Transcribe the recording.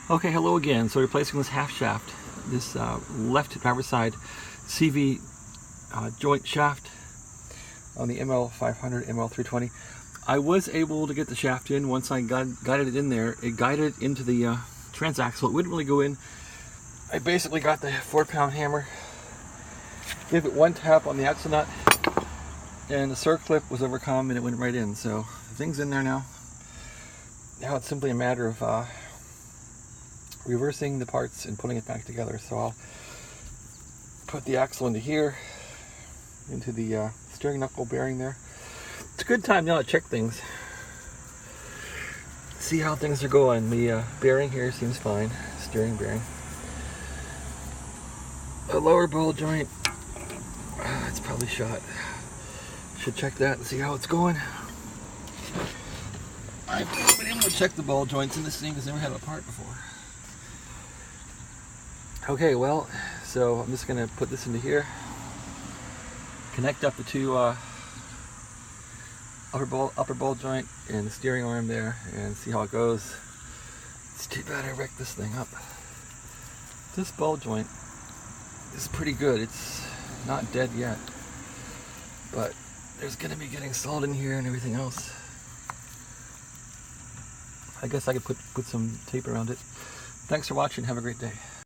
Okay, hello again. So replacing this half shaft, this left driver's side CV joint shaft on the ML500, ML320. I was able to get the shaft in once I guided it in there. It guided into the transaxle. It wouldn't really go in. I basically got the 4-pound hammer, gave it one tap on the axle nut, and the circlip was overcome and it went right in. So the thing's in there now. Now it's simply a matter of reversing the parts and putting it back together. So I'll put the axle into here, into the steering knuckle bearing there. It's a good time now to check things, see how things are going. The bearing here seems fine, steering bearing. A lower ball joint, it's probably shot. Should check that and see how it's going. I've been able to check the ball joints in this thing because I never had a part before. Okay, well, so I'm just going to put this into here, connect up the two upper ball joint and the steering arm there, and see how it goes. It's too bad I wrecked this thing up. This ball joint is pretty good. It's not dead yet, but there's going to be getting salt in here and everything else. I guess I could put some tape around it. Thanks for watching. Have a great day.